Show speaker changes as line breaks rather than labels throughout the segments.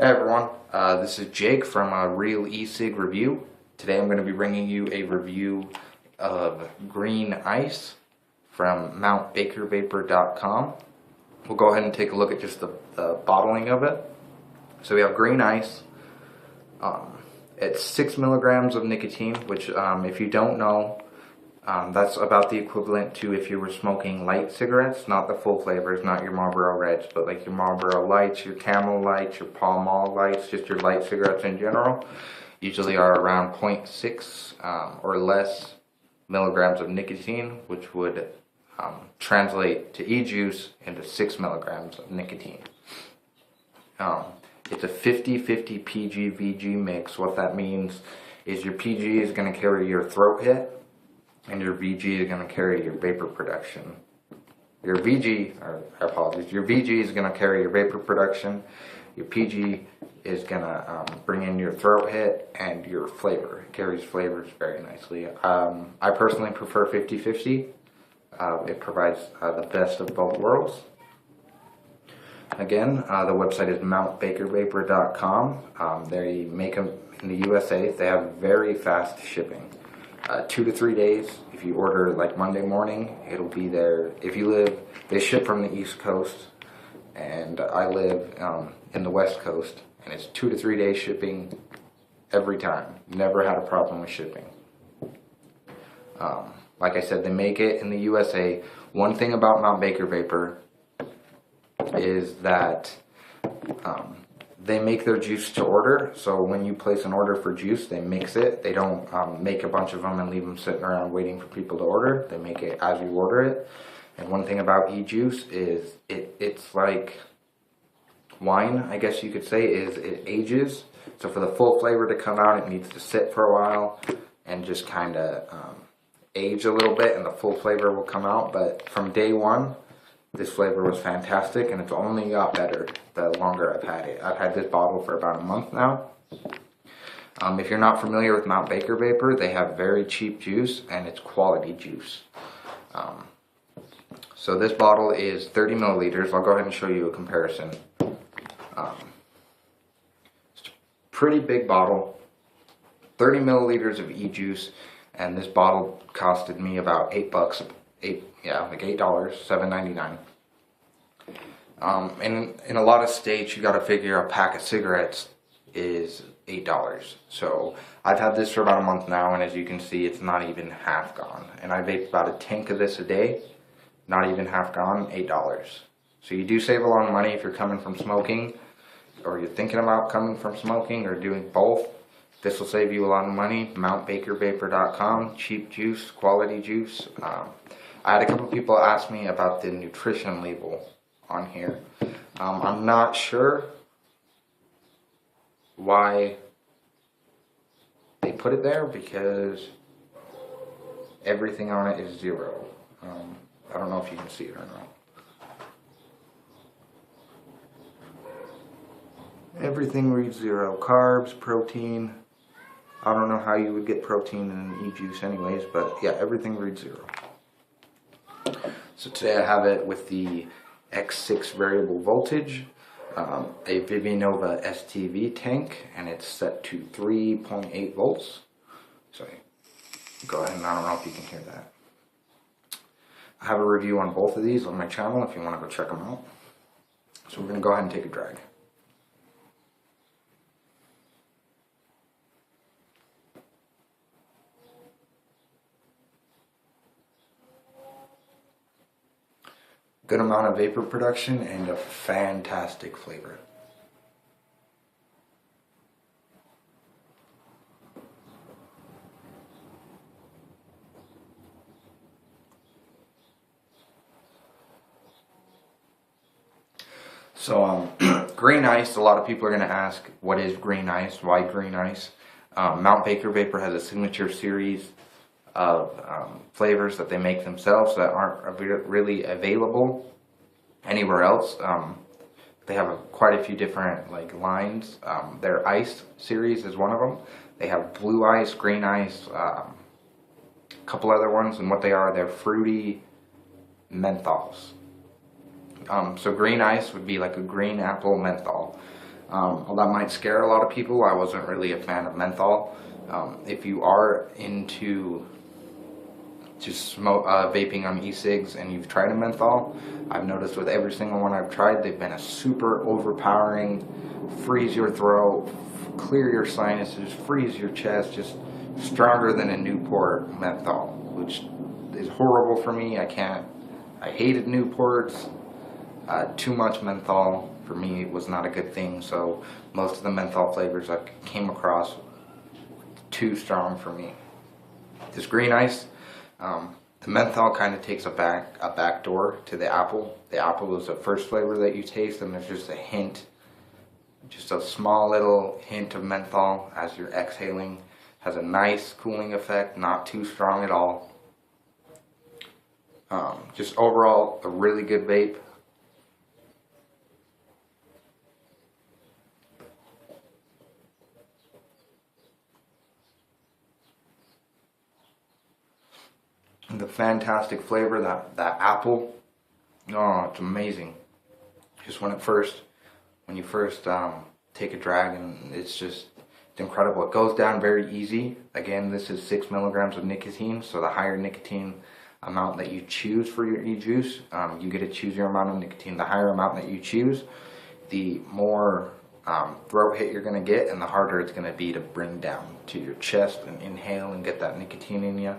Hey everyone, this is Jake from Real E-Cig Review. Today I'm going to be bringing you a review of green ice from mtbakervapor.com. We'll go ahead and take a look at just the bottling of it. So we have green ice. It's 6 milligrams of nicotine, which if you don't know, that's about the equivalent to if you were smoking light cigarettes, not the full flavors, not your Marlboro Reds, but like your Marlboro Lights, your Camel Lights, your Pall Mall Lights, just your light cigarettes in general, usually are around 0.6 or less milligrams of nicotine, which would translate to e-juice into 6 milligrams of nicotine. It's a 50-50 PG-VG mix. What that means is your PG is going to carry your throat hit, and your VG is going to carry your vapor production. Your VG is going to carry your vapor production. Your PG is going to bring in your throat hit and your flavor. It carries flavors very nicely. I personally prefer 50-50. It provides the best of both worlds. Again, the website is mtbakervapor.com. They make them in the USA. They have very fast shipping. 2 to 3 days. If you order like Monday morning, it'll be there. If you live, they ship from the East Coast, and I live in the West Coast, and it's 2 to 3 days shipping every time. Never had a problem with shipping. Like I said, they make it in the USA. One thing about Mount Baker Vapor is that they make their juice to order. So when you place an order for juice, they mix it. They don't make a bunch of them and leave them sitting around waiting for people to order. They make it as you order it. And one thing about e-juice is it's like wine, I guess you could say, is it ages. So for the full flavor to come out, it needs to sit for a while and just kind of age a little bit, and the full flavor will come out. But from day one, this flavor was fantastic, and it's only got better the longer I've had it. I've had this bottle for about a month now. If you're not familiar with Mount Baker Vapor, they have very cheap juice, and it's quality juice. So this bottle is 30 milliliters. I'll go ahead and show you a comparison. It's a pretty big bottle, 30 milliliters of e-juice, and this bottle costed me about $8. Like $8, $7.99. In a lot of states, you got to figure a pack of cigarettes is $8. So I've had this for about a month now, and as you can see, it's not even half gone. And I vape about a tank of this a day, not even half gone, $8. So you do save a lot of money if you're coming from smoking, or you're thinking about coming from smoking, or doing both. This will save you a lot of money. mtbakervapor.com, cheap juice, quality juice. I had a couple people ask me about the nutrition label on here. I'm not sure why they put it there, because everything on it is 0. I don't know if you can see it or not. Everything reads 0. Carbs, protein. I don't know how you would get protein in an e-juice anyways, but yeah, everything reads 0. So today I have it with the X6 variable voltage, a Vivinova STV tank, and it's set to 3.8 volts. So go ahead, and I don't know if you can hear that. I have a review on both of these on my channel if you want to go check them out. So we're going to go ahead and take a drag. Good amount of vapor production and a fantastic flavor. So green ice, a lot of people are going to ask, what is green ice? Why green ice? Mount Baker Vapor has a signature series of flavors that they make themselves that aren't really available anywhere else. They have quite a few different lines. Their ice series is one of them. They have blue ice, green ice, a couple other ones, and what they are, they're fruity menthols. So green ice would be like a green apple menthol. Well, that might scare a lot of people. I wasn't really a fan of menthol. If you are into just vaping on e-cigs and you've tried a menthol, I've noticed with every single one I've tried, they've been a super overpowering, freeze your throat, clear your sinuses, freeze your chest, just stronger than a Newport menthol, which is horrible for me. I hated Newports. Too much menthol for me was not a good thing, so most of the menthol flavors I came across too strong for me. This green ice, the menthol kind of takes a back door to the apple. The apple is the first flavor that you taste, and there's just a hint, just a small little hint of menthol as you're exhaling. Has a nice cooling effect, not too strong at all. Just overall a really good vape. The fantastic flavor, that apple, oh, it's amazing. Just when you first take a drag, and it's incredible. It goes down very easy. Again, this is 6 milligrams of nicotine, so the higher nicotine amount that you choose for your e-juice, you get to choose your amount of nicotine. The higher amount that you choose, the more throat hit you're going to get, and the harder it's going to be to bring down to your chest and inhale and get that nicotine in you.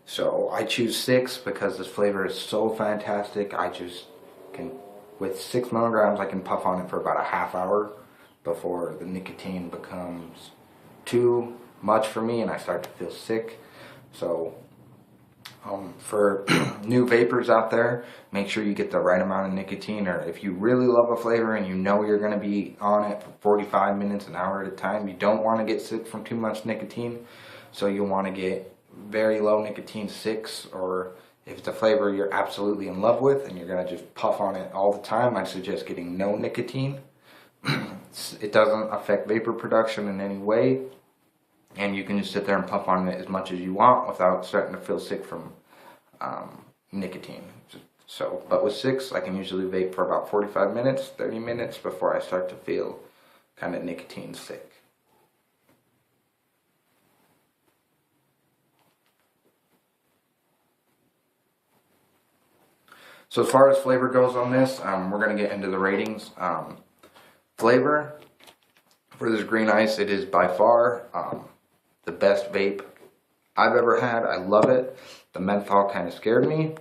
So I choose 6 because this flavor is so fantastic. I just can, with 6 milligrams, I can puff on it for about a half hour before the nicotine becomes too much for me and I start to feel sick. So for new vapors out there, make sure you get the right amount of nicotine, or if you really love a flavor and you know you're going to be on it for 45 minutes, an hour at a time, you don't want to get sick from too much nicotine. So you want to get very low nicotine 6, or if it's a flavor you're absolutely in love with and you're going to just puff on it all the time, I suggest getting no nicotine. It doesn't affect vapor production in any way, and you can just sit there and puff on it as much as you want without starting to feel sick from nicotine. So, but with 6, I can usually vape for about 45 minutes, 30 minutes before I start to feel kind of nicotine sick. So as far as flavor goes on this, we're going to get into the ratings. Flavor for this green ice, it is by far the best vape I've ever had. I love it. The menthol kind of scared me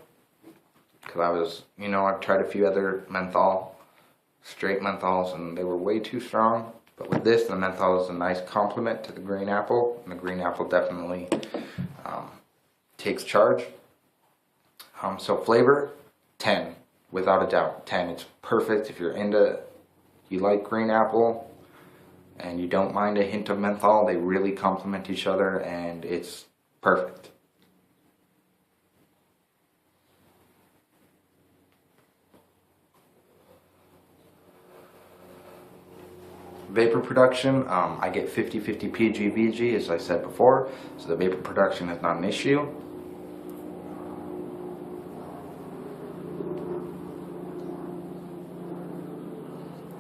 because I've tried a few other straight menthols, and they were way too strong. But with this, the menthol is a nice complement to the green apple, and the green apple definitely takes charge. So flavor, 10, without a doubt, 10. It's perfect if you like green apple and you don't mind a hint of menthol. They really complement each other, and it's perfect. Vapor production, I get 50-50 PG/VG, as I said before, so the vapor production is not an issue.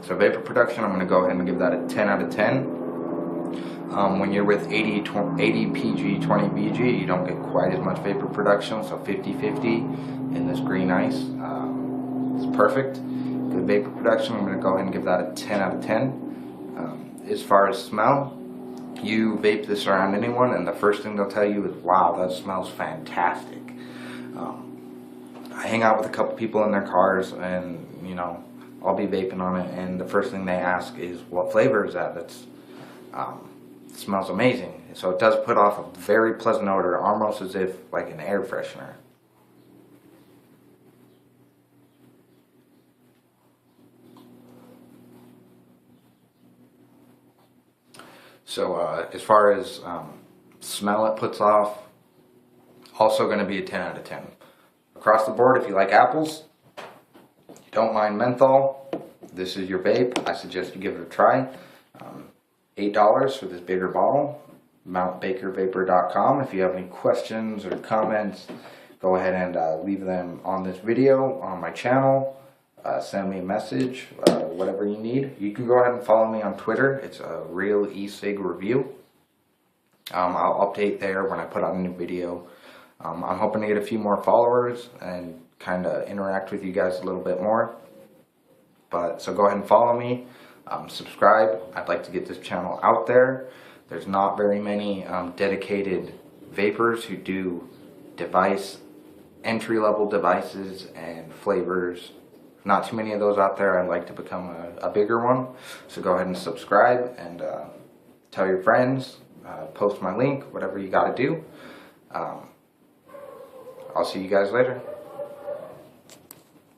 So vapor production, I'm going to go ahead and give that a 10 out of 10. When you're with 80 PG, 20 VG, you don't get quite as much vapor production, so 50-50 in this green ice is perfect. Good vapor production, I'm going to go ahead and give that a 10 out of 10. As far as smell, you vape this around anyone and the first thing they'll tell you is, wow, that smells fantastic. I hang out with a couple people in their cars, and I'll be vaping on it, and the first thing they ask is, what flavor is that? It smells amazing. So it does put off a very pleasant odor, almost as if like an air freshener. So as far as smell it puts off, also going to be a 10 out of 10. Across the board, if you like apples, you don't mind menthol, this is your vape. I suggest you give it a try. $8 for this bigger bottle. mtbakervapor.com. If you have any questions or comments, go ahead and leave them on this video, on my channel. send me a message, whatever you need. You can go ahead and follow me on Twitter. It's a real e-cig review. I'll update there when I put out a new video. I'm hoping to get a few more followers and kind of interact with you guys a little bit more. So go ahead and follow me, subscribe. I'd like to get this channel out there. There's not very many dedicated vapors who do entry-level devices and flavors. Not too many of those out there. I'd like to become a bigger one. So go ahead and subscribe and tell your friends, post my link, whatever you got to do. I'll see you guys later.